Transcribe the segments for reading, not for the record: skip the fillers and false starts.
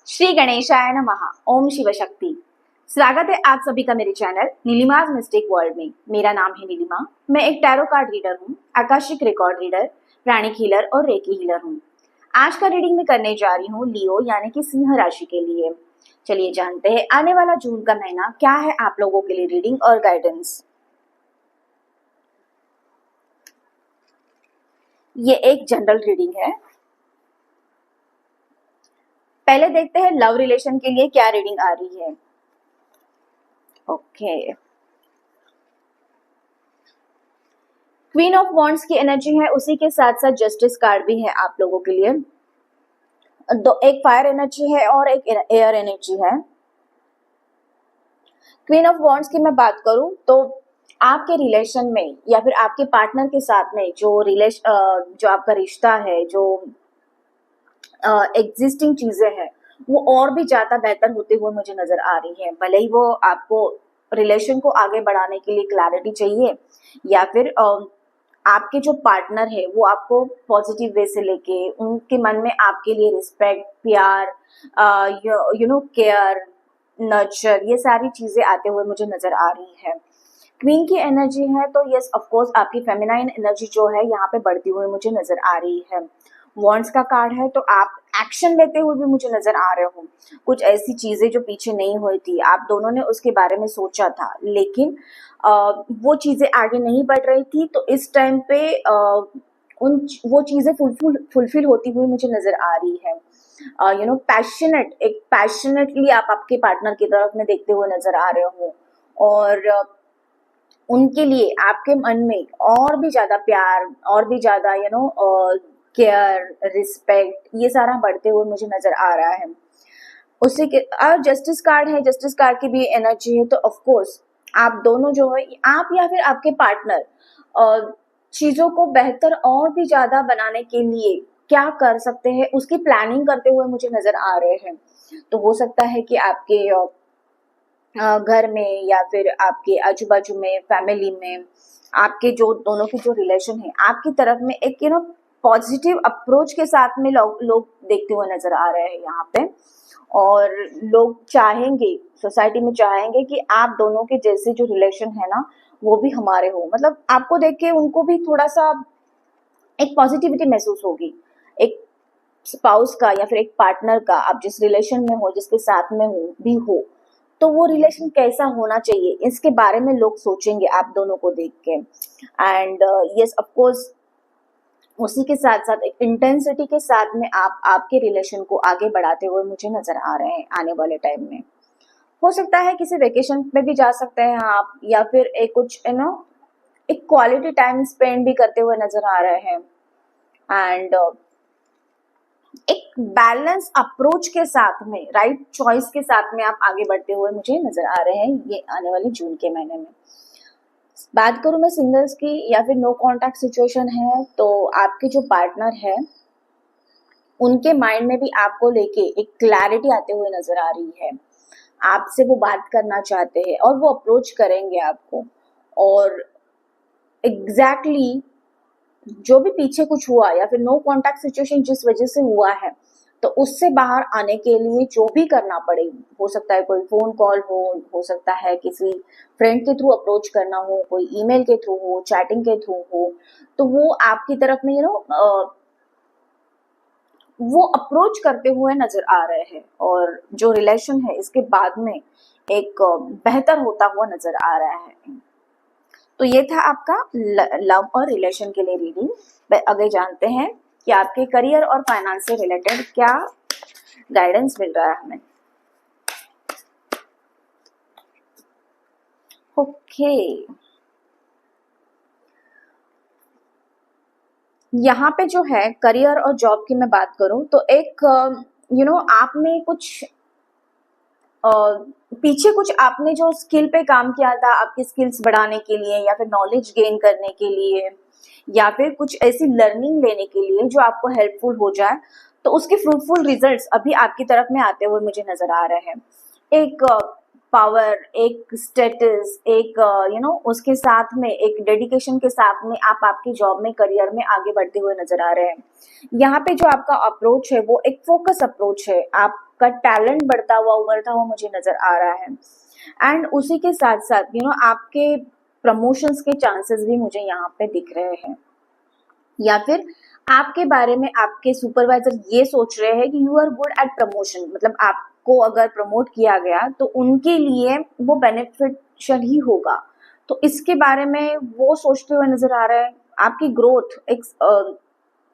श्री गणेशाय नमः। ओम शिव शक्ति। स्वागत है आप सभी का मेरे चैनल नीलिमाज मिस्टिक वर्ल्ड में। मेरा नाम है नीलिमा। मैं एक टैरो कार्ड रीडर हूँ, आकाशिक रिकॉर्ड रीडर, प्राणिक हीलर और रेकी हीलर हूँ। आज का रीडिंग मैं करने जा रही हूँ लियो यानी कि सिंह राशि के लिए। चलिए जानते हैं आने वाला जून का महीना क्या है आप लोगों के लिए रीडिंग और गाइडेंस। ये एक जनरल रीडिंग है। पहले देखते हैं लव रिलेशन के लिए क्या रीडिंग आ रही है। ओके, क्वीन ऑफ वॉन्ड्स की एनर्जी है, उसी के साथ साथ जस्टिस कार्ड भी है आप लोगों के लिए। दो, एक फायर एनर्जी है और एक एयर एनर्जी है। क्वीन ऑफ वॉन्ड्स की मैं बात करूं तो आपके रिलेशन में या फिर आपके पार्टनर के साथ में जो आपका रिश्ता है, जो एग्जिस्टिंग चीजें हैं, वो और भी ज्यादा बेहतर होते हुए मुझे नजर आ रही है। भले ही वो आपको रिलेशन को आगे बढ़ाने के लिए क्लैरिटी चाहिए या फिर आपके जो पार्टनर है वो आपको पॉजिटिव वे से लेके उनके मन में आपके लिए रिस्पेक्ट, प्यार, केयर, नर्चर, ये सारी चीजें आते हुए मुझे नजर आ रही है। क्वीन की एनर्जी है तो यस ऑफ कोर्स आपकी फेमिनाइन एनर्जी जो है यहाँ पे बढ़ती हुई मुझे नजर आ रही है। वॉन्ड्स का कार्ड है तो आप एक्शन लेते हुए भी मुझे नजर आ रहे हो। कुछ ऐसी चीजें जो पीछे नहीं हुई थी, आप दोनों ने उसके बारे में सोचा था लेकिन वो चीजें आगे नहीं बढ़ रही थी, तो इस टाइम पे वो चीजें फुलफिल होती हुई मुझे नजर आ रही है। पैशनेटली आप आपके पार्टनर की तरफ में देखते हुए नजर आ रहे हो और उनके लिए आपके मन में और भी ज्यादा प्यार, और भी ज्यादा केयर, रिस्पेक्ट, ये सारा बढ़ते हुए मुझे नजर आ रहा है। उसी के जस्टिस कार्ड है, जस्टिस कार्ड की भी एनर्जी है तो ऑफ कोर्स आप दोनों जो है, आप या फिर आपके पार्टनर चीजों को बेहतर और भी ज्यादा बनाने के लिए क्या कर सकते हैं उसकी प्लानिंग करते हुए मुझे नजर आ रहे हैं। तो हो सकता है कि आपके घर में या फिर आपके आजू बाजू में, फैमिली में, आपके जो दोनों की जो रिलेशन है, आपकी तरफ में एक पॉजिटिव अप्रोच के साथ में लोग देखते हुए नजर आ रहे हैं यहाँ पे। और लोग चाहेंगे, सोसाइटी में चाहेंगे कि आप दोनों के जैसे जो रिलेशन है ना वो भी हमारे हो। मतलब आपको देख के उनको भी थोड़ा सा एक पॉजिटिविटी महसूस होगी। एक स्पाउस का या फिर एक पार्टनर का, आप जिस रिलेशन में हो, जिसके साथ में हो तो वो रिलेशन कैसा होना चाहिए इसके बारे में लोग सोचेंगे आप दोनों को देख के। एंड यस ऑफ कोर्स उसी के साथ साथ एक इंटेंसिटी के साथ में आप आपके रिलेशन को आगे बढ़ाते हुए मुझे नजर आ रहे हैं आने वाले टाइम में। हो सकता है किसी वेकेशन पे भी जा सकते हैं आप, या फिर एक कुछ एक क्वालिटी टाइम स्पेंड भी करते हुए नजर आ रहे हैं। एंड एक बैलेंस अप्रोच के साथ में, राइट चॉइस के साथ में आप आगे बढ़ते हुए मुझे नजर आ रहे हैं ये आने वाले जून के महीने में। बात करूं मैं सिंगल्स की या फिर नो कांटेक्ट सिचुएशन है तो आपके जो पार्टनर है उनके माइंड में भी आपको लेके एक क्लैरिटी आते हुए नजर आ रही है। आपसे वो बात करना चाहते हैं और वो अप्रोच करेंगे आपको, और एग्जैक्टली जो भी पीछे कुछ हुआ या फिर नो कांटेक्ट सिचुएशन जिस वजह से हुआ है तो उससे बाहर आने के लिए जो भी करना पड़े, हो सकता है कोई फोन कॉल हो सकता है किसी फ्रेंड के थ्रू अप्रोच करना हो, कोई ईमेल के थ्रू हो, चैटिंग के थ्रू हो, तो वो आपकी तरफ में वो अप्रोच करते हुए नजर आ रहे हैं और जो रिलेशन है इसके बाद में एक बेहतर होता हुआ नजर आ रहा है। तो ये था आपका लव और रिलेशन के लिए रीडिंग। आगे जानते हैं कि आपके करियर और फाइनेंस से रिलेटेड क्या गाइडेंस मिल रहा है हमें। ओके, यहाँ पे जो है करियर और जॉब की मैं बात करूं तो एक आप में कुछ पीछे कुछ आपने जो स्किल पे काम किया था आपकी स्किल्स बढ़ाने के लिए या फिर नॉलेज गेन करने के लिए या फिर कुछ ऐसी लर्निंग लेने के लिए जो आपको हेल्पफुल हो जाए, तो उसके फ्रूटफुल रिजल्ट्स अभी आपकी तरफ में आते हुए मुझे नजर आ रहे हैं। एक पावर, एक स्टेटस, एक उसके साथ में एक डेडिकेशन के साथ में आप आपकी जॉब में, करियर में आगे बढ़ते हुए नजर आ रहे हैं। यहाँ पे जो आपका अप्रोच है वो एक फोकस अप्रोच है। आप आपका टैलेंट बढ़ता हुआ उभरता हुआ मुझे नजर आ रहा है। एंड उसी के साथ साथ आपके प्रमोशंस के चांसेस भी मुझे यहाँ पे दिख रहे हैं, या फिर आपके बारे में आपके सुपरवाइजर ये सोच रहे हैं कि you are good at promotion, मतलब आपको अगर प्रमोट किया गया तो उनके लिए वो बेनिफिशियल ही होगा। तो इसके बारे में वो सोचते हुए नजर आ रहा है। आपकी ग्रोथ एक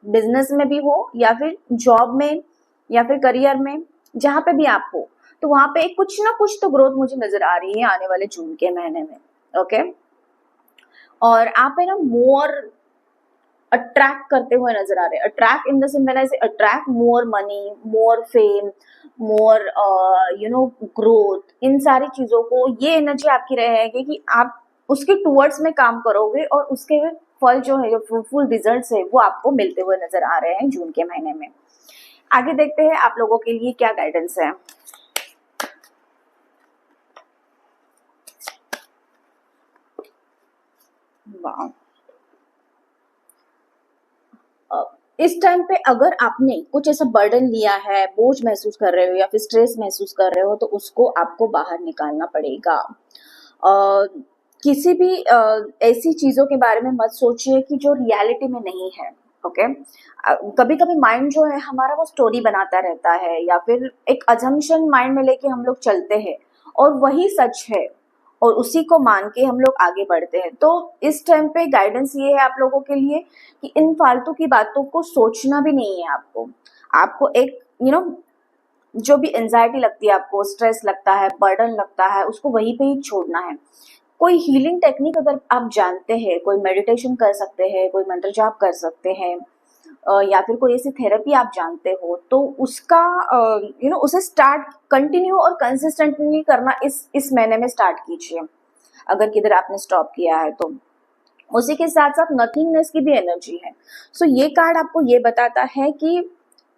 बिजनेस में भी हो या फिर जॉब में या फिर करियर में, जहां पे भी आप हो, तो वहां पे कुछ ना कुछ तो ग्रोथ मुझे नजर आ रही है आने वाले जून के महीने में। ओके, और आप है ना मोर अट्रैक्ट करते हुए नजर आ रहे हैं। Attract in the sense when I say attract more money, more fame, more growth, इन सारी चीजों को ये एनर्जी आपकी रहेगी कि आप उसके टूवर्ड्स में काम करोगे और उसके फल जो है, जो फ्रूटफुल रिजल्ट्स है, वो आपको मिलते हुए नजर आ रहे हैं जून के महीने में। आगे देखते हैं आप लोगों के लिए क्या गाइडेंस है। वाह, इस टाइम पे अगर आपने कुछ ऐसा बर्डन लिया है, बोझ महसूस कर रहे हो या फिर स्ट्रेस महसूस कर रहे हो, तो उसको आपको बाहर निकालना पड़ेगा। किसी भी ऐसी चीजों के बारे में मत सोचिए कि जो रियलिटी में नहीं है। ओके, कभी कभी माइंड जो है हमारा वो स्टोरी बनाता रहता है, या फिर एक अजम्पशन माइंड में लेके हम लोग चलते हैं और वही सच है और उसी को मान के हम लोग आगे बढ़ते हैं। तो इस टाइम पे गाइडेंस ये है आप लोगों के लिए कि इन फालतू की बातों को सोचना भी नहीं है आपको। आपको एक जो भी एंजाइटी लगती है, आपको स्ट्रेस लगता है, बर्डन लगता है, उसको वहीं पे ही छोड़ना है। कोई हीलिंग टेक्निक अगर आप जानते हैं, कोई मेडिटेशन कर सकते हैं, कोई मंत्र जाप कर सकते हैं, या फिर कोई ऐसी थेरेपी आप जानते हो, तो उसका उसे स्टार्ट कंटिन्यू और कंसिस्टेंटली करना इस महीने में स्टार्ट कीजिए, अगर किधर आपने स्टॉप किया है तो। उसी के साथ साथ नथिंगनेस की भी एनर्जी है। सो ये कार्ड आपको ये बताता है कि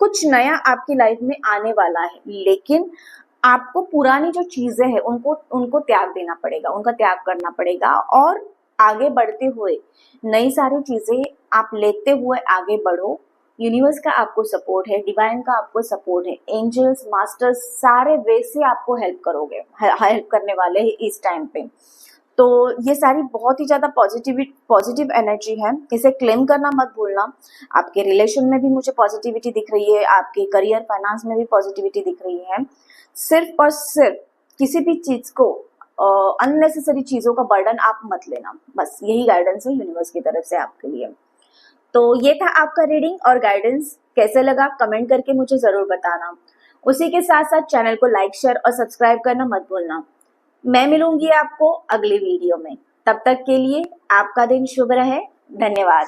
कुछ नया आपकी लाइफ में आने वाला है, लेकिन आपको पुरानी जो चीजें हैं उनको त्याग देना पड़ेगा, उनका त्याग करना पड़ेगा और आगे बढ़ते हुए नई सारी चीजें आप लेते हुए आगे बढ़ो। यूनिवर्स का आपको सपोर्ट है, डिवाइन का आपको सपोर्ट है, एंजल्स, मास्टर्स सारे वैसे आपको हेल्प करने वाले हैं इस टाइम पे। तो ये सारी बहुत ही ज्यादा पॉजिटिव एनर्जी है, इसे क्लेम करना मत भूलना। आपके रिलेशन में भी मुझे पॉजिटिविटी दिख रही है, आपके करियर फाइनेंस में भी पॉजिटिविटी दिख रही है। सिर्फ और सिर्फ किसी भी चीज को अननेसेसरी चीजों का बर्डन आप मत लेना, बस यही गाइडेंस है यूनिवर्स की तरफ से आपके लिए। तो ये था आपका रीडिंग और गाइडेंस। कैसे लगा कमेंट करके मुझे जरूर बताना। उसी के साथ साथ चैनल को लाइक, शेयर और सब्सक्राइब करना मत भूलना। मैं मिलूंगी आपको अगली वीडियो में, तब तक के लिए आपका दिन शुभ रहे। धन्यवाद।